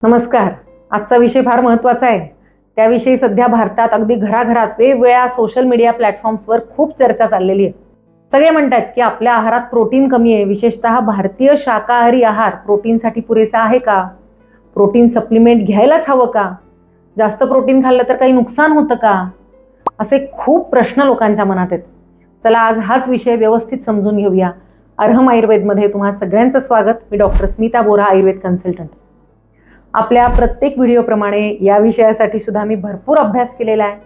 नमस्कार. आजचा विषय फार महत्त्वाचा आहे. त्याविषयी सध्या भारतात अगदी घराघरात वेगवेगळ्या सोशल मीडिया प्लॅटफॉर्म्सवर खूप चर्चा चाललेली आहे. सगळे म्हणतात की आपल्या आहारात प्रोटीन कमी आहे, विशेषतः भारतीय शाकाहारी आहार प्रोटीनसाठी पुरेसा आहे का? प्रोटीन सप्लिमेंट घ्यायलाच हवं का? जास्त प्रोटीन खाल्लं तर काही नुकसान होतं का? असे खूप प्रश्न लोकांच्या मनात आहेत. चला आज हाच विषय व्यवस्थित समजून घेऊया. अर्हम आयुर्वेदमध्ये तुम्हा सगळ्यांचं स्वागत. मी डॉक्टर स्मिता बोरा, आयुर्वेद कन्सल्टंट. आपल्या प्रत्येक व्हिडिओप्रमाणे या विषयासाठी सुद्धा मी भरपूर अभ्यास केलेला आहे.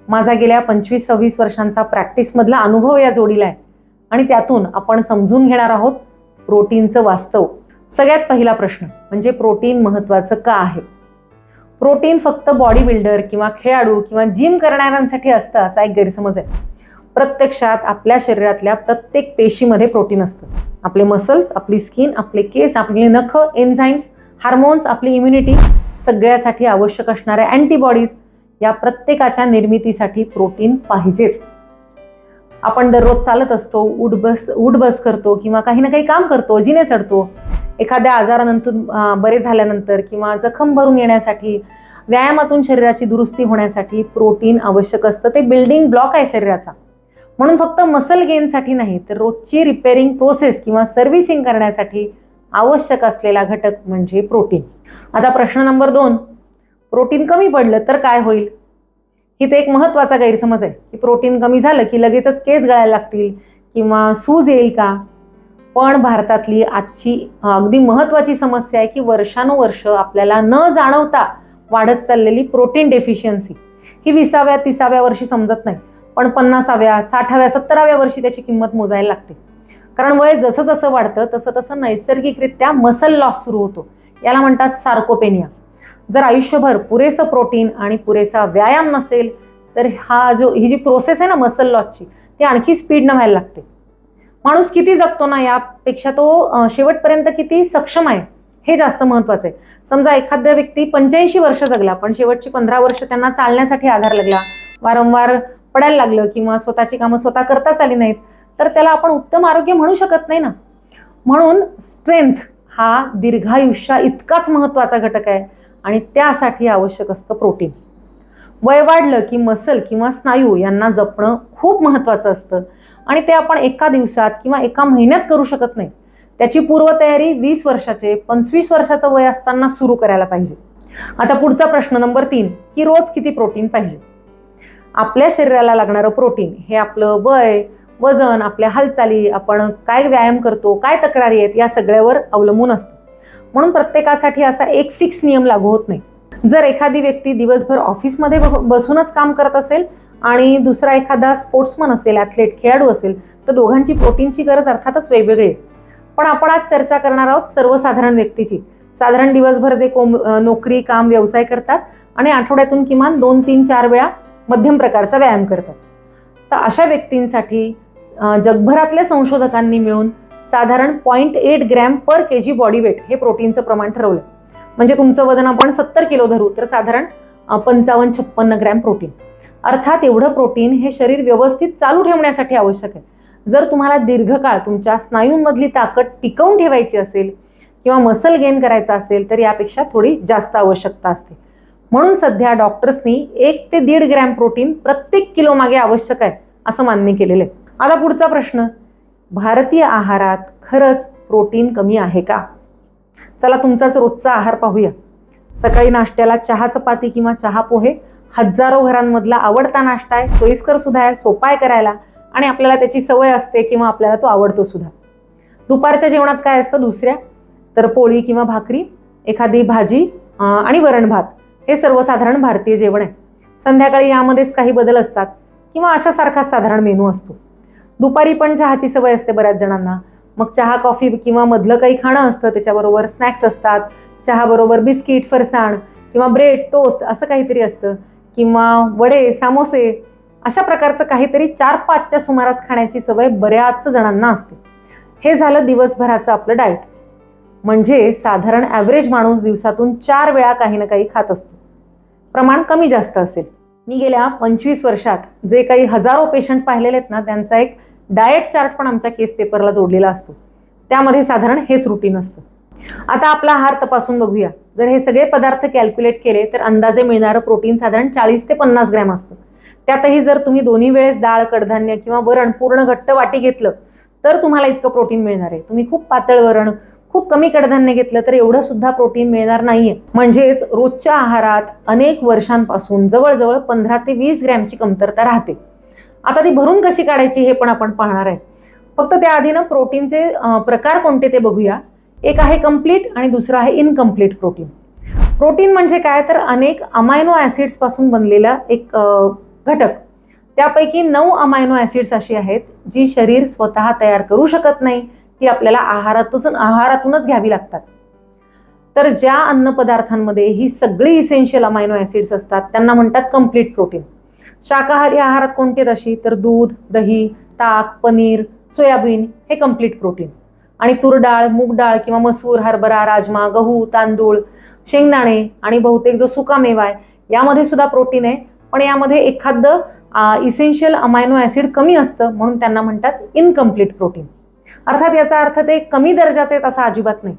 माझा गेल्या 25-26 वर्षांचा प्रॅक्टिसमधला अनुभव या जोडीला आहे आणि त्यातून आपण समजून घेणार आहोत प्रोटीनचं वास्तव. सगळ्यात पहिला प्रश्न म्हणजे प्रोटीन महत्त्वाचं का आहे? प्रोटीन फक्त बॉडी बिल्डर किंवा खेळाडू किंवा जिम करणाऱ्यांसाठी असतं असा एक गैरसमज आहे. प्रत्यक्षात आपल्या शरीरातल्या प्रत्येक पेशीमध्ये प्रोटीन असतं. आपले मसल्स, आपली स्किन, आपले केस, आपली नखं, एन्झाईम्स, हार्मोन्स, आपली इम्युनिटी, सगळ्यासाठी आवश्यक असणाऱ्या अँटीबॉडीज, या प्रत्येकाच्या निर्मितीसाठी प्रोटीन पाहिजेच. आपण दररोज चालत असतो, उठबस करतो किंवा काही ना काही काम करतो, जिने चढतो. एखाद्या आजारानंतर बरे झाल्यानंतर किंवा जखम भरून येण्यासाठी, व्यायामातून शरीराची दुरुस्ती होण्यासाठी प्रोटीन आवश्यक असतं. ते बिल्डिंग ब्लॉक आहे शरीराचा. म्हणून फक्त मसल गेनसाठी नाही, तर रोजची रिपेअरिंग प्रोसेस किंवा सर्व्हिसिंग करण्यासाठी आवश्यक असलेला घटक म्हणजे प्रोटीन. आता प्रश्न नंबर 2, प्रोटीन कमी पडलं तर काय होईल? इथे एक महत्त्वाचा गैरसमज आहे की प्रोटीन कमी झालं की लगेचच केस गळायला लागतील किंवा सूज येईल का? पण भारतातली आजची अगदी महत्त्वाची समस्या आहे की वर्षानुवर्ष आपल्याला न जाणवता वाढत चाललेली प्रोटीन डेफिशियन्सी ही 20व्या 30व्या वर्षी समजत नाही, पण 50व्या 60व्या 70व्या वर्षी त्याची किंमत मोजायला लागते. कारण वय जसं जसं वाढतं तसं तसं नैसर्गिकरित्या मसल लॉस सुरू होतो. याला म्हणतात सार्कोपेनिया. जर आयुष्यभर पुरेसं प्रोटीन आणि पुरेसा व्यायाम नसेल तर ही जी प्रोसेस आहे ना मसल लॉसची, ती आणखी स्पीडनं व्हायला लागते. माणूस किती जगतो ना यापेक्षा तो शेवटपर्यंत किती सक्षम आहे हे जास्त महत्त्वाचं आहे. समजा एखाद्या व्यक्ती 85 वर्ष जगला, पण शेवटची 15 वर्ष त्यांना चालण्यासाठी आधार लागला, वारंवार पडायला लागलं किंवा स्वतःची कामं स्वतः करताच आली नाहीत, तर त्याला आपण उत्तम आरोग्य म्हणू शकत नाही ना. म्हणून स्ट्रेंथ हा दीर्घायुष्या इतकाच महत्त्वाचा घटक आहे आणि त्यासाठी आवश्यक असतं प्रोटीन. वय वाढलं की मसल किंवा स्नायू यांना जपणं खूप महत्त्वाचं असतं आणि ते आपण एका दिवसात किंवा एका महिन्यात करू शकत नाही. त्याची पूर्वतयारी 20 वर्षाचे 25 वर्षाचं वय असताना सुरू करायला पाहिजे. आता पुढचा प्रश्न नंबर 3 की रोज किती प्रोटीन पाहिजे? आपल्या शरीराला लागणारं प्रोटीन हे आपलं वय, वजन, आपल्या हालचाली, आपण काय व्यायाम करतो, काय तक्रारी आहेत या सगळ्यावर अवलंबून असतं. म्हणून प्रत्येकासाठी असा एक फिक्स नियम लागू होत नाही. जर एखादी व्यक्ती दिवसभर ऑफिसमध्ये बसूनच काम करत असेल आणि दुसरा एखादा स्पोर्ट्समन असेल, ॲथलेट, खेळाडू असेल, तर दोघांची प्रोटीनची गरज अर्थातच वेगवेगळी आहे. पण आपण आज चर्चा करणार आहोत सर्वसाधारण व्यक्तीची. साधारण दिवसभर जे नोकरी, काम, व्यवसाय करतात आणि आठवड्यातून किमान 2-3-4 वेळा मध्यम प्रकारचा व्यायाम करतात. तर अशा व्यक्तींसाठी जगभरातल्या संशोधकांनी मिळून साधारण 0.8 gram per KG body weight हे प्रोटीनचं प्रमाण ठरवलं. म्हणजे तुमचं वजन आपण 70 किलो धरू तर साधारण 55-56 ग्रॅम प्रोटीन. अर्थात एवढं प्रोटीन हे शरीर व्यवस्थित चालू ठेवण्यासाठी आवश्यक आहे. जर तुम्हाला दीर्घकाळ तुमच्या स्नायूंमधली ताकद टिकवून ठेवायची असेल किंवा मसल गेन करायचा असेल तर यापेक्षा थोडी जास्त आवश्यकता असते. म्हणून सध्या डॉक्टर्सनी 1 ते 1.5 ग्रॅम प्रोटीन प्रत्येक किलो मागे आवश्यक आहे असं मान्य केलेलं आहे. आता पुढचा प्रश्न, भारतीय आहारात खरंच प्रोटीन कमी आहे का? चला तुमचाच रोजचा आहार पाहूया. सकाळी नाश्त्याला चहा चपाती किंवा चहा पोहे हजारो घरांमधला आवडता नाश्ता आहे. सोयीस्कर सुद्धा आहे, सोपा आहे करायला आणि आपल्याला त्याची सवय असते किंवा आपल्याला तो आवडतो सुद्धा. दुपारच्या जेवणात काय असतं? दुसऱ्या तर पोळी किंवा भाकरी, एखादी भाजी आणि वरण भात हे सर्वसाधारण भारतीय जेवण आहे. संध्याकाळी यामध्येच काही बदल असतात किंवा अशासारखाच साधारण मेनू असतो. दुपारी पण चहाची सवय असते बऱ्याच जणांना. मग चहा, कॉफी किंवा मधलं काही खाणं असतं, त्याच्याबरोबर स्नॅक्स असतात. चहाबरोबर बिस्किट, फरसाण किंवा ब्रेड, टोस्ट असं काहीतरी असतं किंवा वडे, सामोसे अशा प्रकारचं काहीतरी 4-5च्या सुमारास खाण्याची सवय बऱ्याच जणांना असते. हे झालं दिवसभराचं आपलं डाएट. म्हणजे साधारण ॲव्हरेज माणूस दिवसातून 4 वेळा काही ना काही खात असतो. प्रमाण कमी जास्त असेल. मी गेल्या 25 वर्षात जे काही हजारो पेशंट पाहिलेले आहेत ना, त्यांचा एक डाएट चार्ट पण आमच्या केस पेपरला जोडलेला असतो. त्यामध्ये साधारण हेच रुटीन असतं. आता आपला आहार तपासून बघूया. जर हे सगळे पदार्थ कॅल्क्युलेट केले तर अंदाजे मिळणारं प्रोटीन साधारण 40 ते 50 ग्रॅम असतं. त्यातही जर तुम्ही दोन्ही वेळेस डाळ, कडधान्य किंवा वरण पूर्ण घट्ट वाटी घेतलं तर तुम्हाला इतकं प्रोटीन मिळणार आहे. तुम्ही खूप पातळ वरण, खूप कमी कडधान्य घेतलं तर एवढं सुद्धा प्रोटीन मिळणार नाहीये. म्हणजेच रोजच्या आहारात अनेक वर्षांपासून जवळजवळ 15 ते 20 ग्रॅमची कमतरता राहते. आता ती भरून कशी काढायची हे पण आपण पाहणार आहे. फक्त त्याआधी ना प्रोटीनचे प्रकार कोणते ते बघूया. एक आहे कंप्लीट आणि दुसरं आहे इनकम्प्लीट प्रोटीन. प्रोटीन म्हणजे काय तर अनेक अमायनो ऍसिड्स पासून बनलेला एक घटक. त्यापैकी 9 अमायनो ऍसिड्स अशी आहेत जी शरीर स्वतः तयार करू शकत नाही, ती आपल्याला आहारातूनच घ्यावी लागतात. तर ज्या अन्न पदार्थांमध्ये ही सगळी इसेन्शियल अमायनो ऍसिड्स असतात त्यांना म्हणतात कंप्लीट प्रोटीन. शाकाहारी आहारात कोणते तशी तर दूध, दही, ताक, पनीर, सोयाबीन हे कंप्लीट प्रोटीन. आणि तूर डाळ, मूग डाळ किंवा मसूर, हरभरा, राजमा, गहू, तांदूळ, शेंगदाणे आणि बहुतेक जो सुका मेवा आहे यामध्ये सुद्धा प्रोटीन आहे. पण यामध्ये एखादं इसेन्शियल अमायनो ऍसिड कमी असतं म्हणून त्यांना म्हणतात इनकम्प्लीट प्रोटीन. अर्थात याचा अर्थ ते कमी दर्जाचे आहेत असं अजिबात नाही.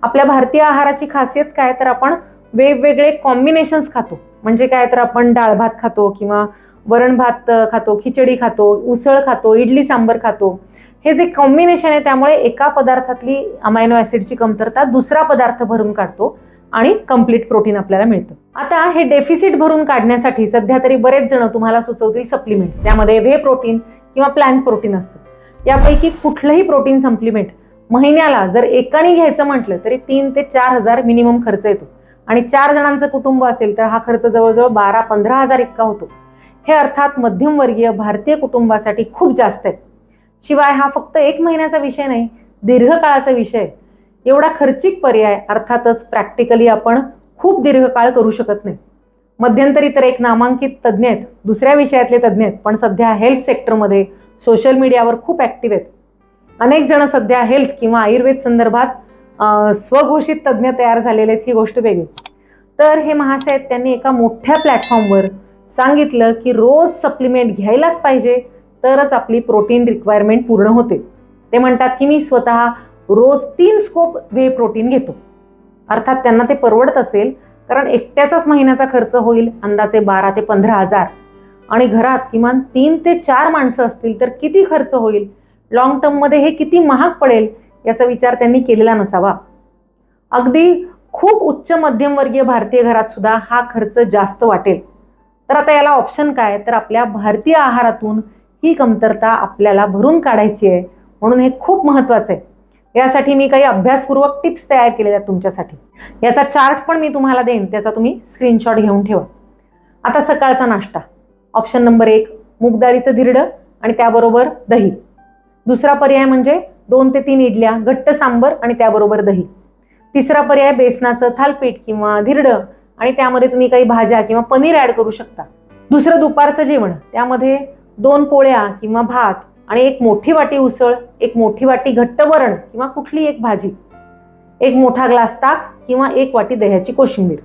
आपल्या भारतीय आहाराची खासियत काय तर आपण वेगवेगळे कॉम्बिनेशन्स खातो. म्हणजे काय तर आपण डाळ भात खातो किंवा वरण भात खातो, खिचडी खातो, उसळ खातो, इडली सांबर खातो. हे जे कॉम्बिनेशन आहे त्यामुळे एका पदार्थातली अमायनो ऍसिडची कमतरता दुसरा पदार्थ भरून काढतो आणि कंप्लीट प्रोटीन आपल्याला मिळतं. आता हे डेफिसिट भरून काढण्यासाठी सध्या तरी बरेच जण तुम्हाला सुचवतील सप्लिमेंट्स. त्यामध्ये व्हे प्रोटीन किंवा प्लांट प्रोटीन असतं. यापैकी कुठलंही प्रोटीन सप्लिमेंट महिन्याला जर एकाने घ्यायचं म्हटलं तरी 3 ते 4 हजार मिनिमम खर्च येतो. आणि 4 जणांचं कुटुंब असेल तर हा खर्च जवळजवळ 12-15 हजार इतका होतो. हे अर्थात मध्यमवर्गीय भारतीय कुटुंबासाठी खूप जास्त आहे. शिवाय हा फक्त 1 महिन्याचा विषय नाही, दीर्घकाळाचा विषय आहे. एवढा खर्चिक पर्याय अर्थातच प्रॅक्टिकली आपण खूप दीर्घकाळ करू शकत नाही. मध्यंतरी तर एक नामांकित तज्ज्ञ आहेत, दुसऱ्या विषयातले तज्ज्ञ आहेत, पण सध्या हेल्थ सेक्टरमध्ये सोशल मीडियावर खूप ऍक्टिव्ह आहेत. अनेक जण सध्या हेल्थ किंवा आयुर्वेद संदर्भात स्वघोषित तज्ज्ञ तयार झालेले आहेत, ही गोष्ट वेगळी. तर हे महाशय आहेत, त्यांनी एका मोठ्या प्लॅटफॉर्मवर सांगितलं की रोज सप्लिमेंट घ्यायलाच पाहिजे तरच आपली प्रोटीन रिक्वायरमेंट पूर्ण होते. ते म्हणतात की मी स्वतः रोज 3 स्कोप व्हे प्रोटीन घेतो. अर्थात त्यांना ते परवडत असेल कारण एकट्याचाच महिन्याचा खर्च होईल अंदाजे 12 ते 15 हजार. आणि घरात किमान 3 ते 4 माणसं असतील तर किती खर्च होईल, लॉंग टर्ममध्ये हे किती महाग पडेल याचा विचार त्यांनी केलेला नसावा. अगदी खूप उच्च मध्यमवर्गीय भारतीय घरात सुद्धा हा खर्च जास्त वाटेल. तर आता याला ऑप्शन काय तर आपल्या भारतीय आहारातून ही कमतरता आपल्याला भरून काढायची आहे. म्हणून हे खूप महत्वाचं आहे. यासाठी मी काही अभ्यासपूर्वक टिप्स तयार केलेल्या आहेत तुमच्यासाठी. याचा चार्ट पण मी तुम्हाला देईन, त्याचा तुम्ही स्क्रीनशॉट घेऊन ठेवा. आता सकाळचा नाश्ता. ऑप्शन नंबर 1 मूग डाळीचं धिरडं आणि त्याबरोबर दही. दुसरा पर्याय म्हणजे 2 ते 3 इडल्या, घट्ट सांबर आणि त्याबरोबर दही. तिसरा पर्याय बेसनाचं थालपीठ किंवा धिरडं आणि त्यामध्ये तुम्ही काही भाज्या किंवा पनीर ऍड करू शकता. दुसरं दुपारचं जेवण. त्यामध्ये 2 पोळ्या किंवा भात आणि 1 मोठी वाटी उसळ, 1 मोठी वाटी घट्ट वरण किंवा कुठली एक भाजी, 1 मोठा ग्लास ताक किंवा 1 वाटी दह्याची कोशिंबीर.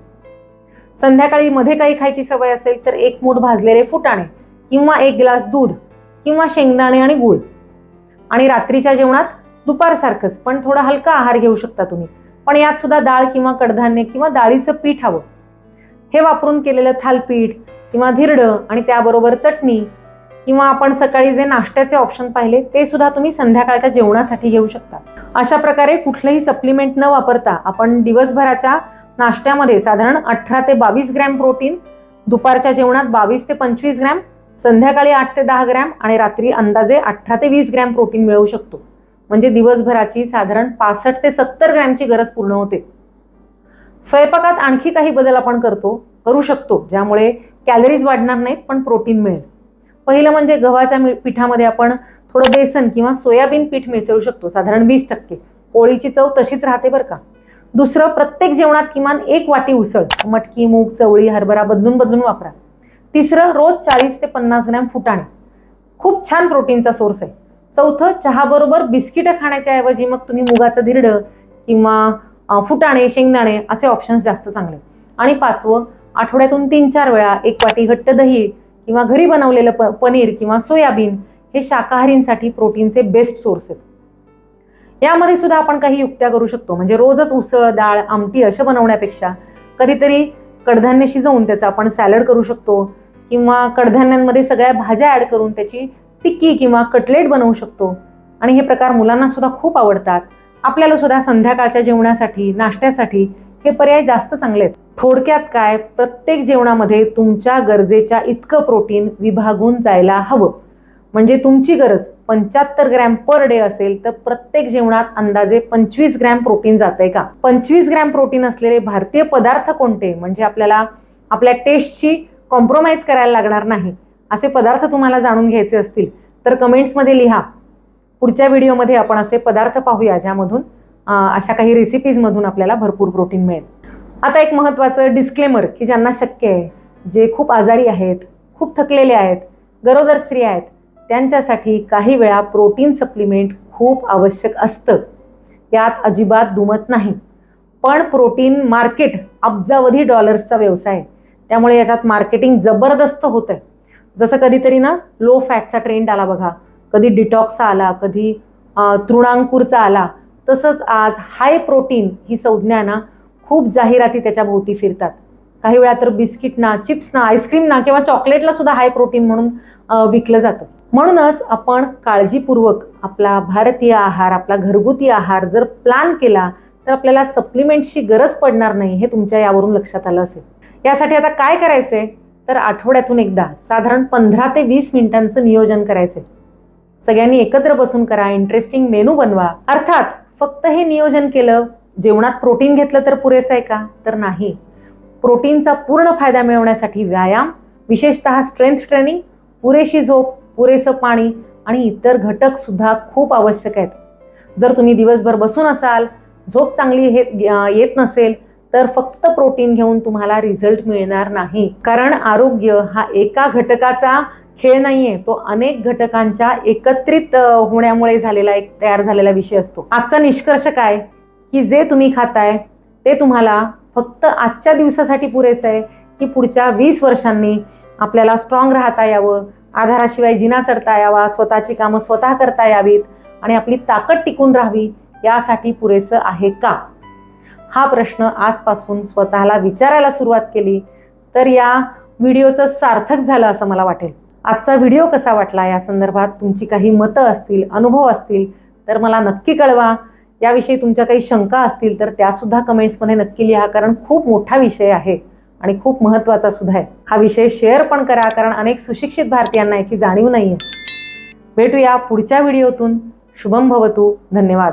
संध्याकाळी मध्ये काही खायची सवय असेल तर 1 मूठ भाजलेले फुटाणे किंवा 1 ग्लास दूध किंवा शेंगदाणे आणि गूळ. आणि रात्रीच्या जेवणात दुपारसारखंच पण थोडा हलका आहार घेऊ शकता तुम्ही. पण यात सुद्धा डाळ किंवा कडधान्य किंवा डाळीचं पीठ हवं. हे वापरून केलेलं थालपीठ किंवा धिरडं आणि त्याबरोबर चटणी किंवा आपण सकाळी जे नाश्त्याचे ऑप्शन पाहिले ते सुद्धा तुम्ही संध्याकाळच्या जेवणासाठी घेऊ शकता. अशा प्रकारे कुठलंही सप्लिमेंट न वापरता आपण दिवसभराच्या नाश्त्यामध्ये साधारण 18 ते 22 ग्रॅम प्रोटीन, दुपारच्या जेवणात 22 ते 25 ग्रॅम, संध्याकाळी 8 ते 10 ग्रॅम आणि रात्री अंदाजे 18 ते 20 ग्रॅम प्रोटीन मिळवू शकतो. म्हणजे दिवसभराची साधारण 65 ते 70 ग्रॅमची गरज पूर्ण होते. स्वयंपाकात आणखी काही बदल आपण करू शकतो ज्यामुळे कॅलरीज वाढणार नाहीत पण प्रोटीन मिळेल. पहिलं म्हणजे गव्हाच्या पिठामध्ये आपण थोडं बेसन किंवा सोयाबीन पीठ मिसळू शकतो, साधारण 20%. पोळीची चव तशीच राहते बरं का. दुसरं, प्रत्येक जेवणात किमान 1 वाटी उसळ, मटकी, मूग, चवळी, हरभरा बदलून वापरा. तिसरं, रोज 40 ते 50 ग्रॅम फुटाणे, खूप छान प्रोटीनचा सोर्स आहे. चौथं, चहाबरोबर बिस्किटं खाण्याच्या ऐवजी मग तुम्ही मुगाचं धिरडं किंवा फुटाणे, शेंगदाणे असे ऑप्शन्स जास्त चांगले. आणि 5वं, आठवड्यातून 3-4 वेळा 1 वाटी घट्ट दही किंवा घरी बनवलेलं पनीर किंवा सोयाबीन हे शाकाहारींसाठी प्रोटीनचे बेस्ट सोर्स आहेत. यामध्ये सुद्धा आपण काही युक्त्या करू शकतो. म्हणजे रोजच उसळ, डाळ, आमटी असं बनवण्यापेक्षा कधीतरी कडधान्य शिजवून त्याचा आपण सॅलड करू शकतो, किंवा कडधान्यांमध्ये सगळ्या भाज्या ऍड करून त्याची टिक्की किंवा कटलेट बनवू शकतो. आणि हे प्रकार मुलांना सुद्धा खूप आवडतात. आपल्याला सुद्धा संध्याकाळच्या जेवणासाठी, नाश्त्यासाठी हे पर्याय जास्त चांगले आहेत. थोडक्यात काय, प्रत्येक जेवणामध्ये तुमच्या गरजेच्या इतकं प्रोटीन विभागून जायला हवं. म्हणजे तुमची गरज 75 ग्रॅम पर डे असेल तर प्रत्येक जेवणात अंदाजे 25 ग्रॅम प्रोटीन जातंय का? 25 ग्रॅम प्रोटीन असलेले भारतीय पदार्थ कोणते, म्हणजे आपल्याला आपल्या टेस्टची कॉम्प्रोमाइज करायला लागणार नाही असे पदार्थ तुम्हाला जाणून घ्यायचे असतील तर कमेंट्समध्ये लिहा. पुढच्या व्हिडिओमध्ये आपण असे पदार्थ पाहूया ज्यामधून अशा काही रेसिपीजमधून आपल्याला भरपूर प्रोटीन मिळेल. आता एक महत्त्वाचं डिस्क्लेमर की ज्यांना शक्य आहे, जे खूप आजारी आहेत, खूप थकलेले आहेत, गरोदर स्त्री आहेत, त्यांच्यासाठी काही वेळा प्रोटीन सप्लिमेंट खूप आवश्यक असतं. यात अजिबात दुमत नाही. पण प्रोटीन मार्केट अब्जावधी डॉलर्सचा व्यवसाय आहे, त्यामुळे याच्यात मार्केटिंग जबरदस्त होतंय. जसं कधीतरी ना लो फॅटचा ट्रेंड आला बघा, कधी डिटॉक्सचा आला, कधी तृणांकुरचा आला, तसंच आज हाय प्रोटीन ही संज्ञा ना खूप जाहिराती त्याच्या भोवती फिरतात. काही वेळा तर बिस्किटना, चिप्सना, आईस्क्रीमना किंवा चॉकलेटला सुद्धा हाय प्रोटीन म्हणून विकलं जातं. म्हणूनच आपण काळजीपूर्वक आपला भारतीय आहार, आपला घरगुती आहार जर प्लॅन केला तर आपल्याला सप्लिमेंट्सची गरज पडणार नाही, हे तुमच्या यावरून लक्षात आलं असेल. यासाठी आता काय करायचंय तर आठवड्यातून एकदा साधारण 15 ते 20 मिनिटांचं नियोजन करायचंय. सगळ्यांनी एकत्र बसून करा, इंटरेस्टिंग मेनू बनवा. अर्थात फक्त हे नियोजन केलं, जेवणात प्रोटीन घेतलं तर पुरेसं आहे का? तर नाही. प्रोटीनचा पूर्ण फायदा मिळवण्यासाठी व्यायाम, विशेषतः स्ट्रेंथ ट्रेनिंग, पुरेशी झोप, पुरेसं पाणी आणि इतर घटक सुद्धा खूप आवश्यक आहेत. जर तुम्ही दिवसभर बसून असाल, झोप चांगली येत नसेल तर फक्त प्रोटीन घेऊन तुम्हाला रिझल्ट मिळणार नाही. कारण आरोग्य हा एका घटकाचा खेळ नाहीये, तो अनेक घटकांच्या एकत्रित होण्यामुळे झालेला एक तयार झालेला विषय असतो. आजचा निष्कर्ष काय की जे तुम्ही खाताय ते तुम्हाला फक्त आजच्या दिवसासाठी पुरेसं आहे की पुढच्या 20 वर्षांनी आपल्याला स्ट्रॉंग राहता यावं, आधाराशिवाय जिना चढता यावा, स्वतःची कामं स्वतः करता यावीत आणि आपली ताकद टिकून राहावी, यासाठी पुरेसं आहे का? हा प्रश्न आजपासून स्वतःला विचारायला सुरुवात केली तर या व्हिडिओचं सार्थक झालं असं मला वाटेल. आजचा व्हिडिओ कसा वाटला या संदर्भात तुमची काही मतं असतील, अनुभव असतील तर मला नक्की कळवा. याविषयी तुमच्या काही शंका असतील तर त्यासुद्धा कमेंट्समध्ये नक्की लिहा, कारण खूप मोठा विषय आहे आणि खूप महत्त्वाचा सुद्धा आहे. हा विषय शेअर पण करा, कारण अनेक सुशिक्षित भारतीयांना याची जाणीव नाहीये. भेटूया पुढच्या व्हिडिओतून. शुभम भवतु. धन्यवाद.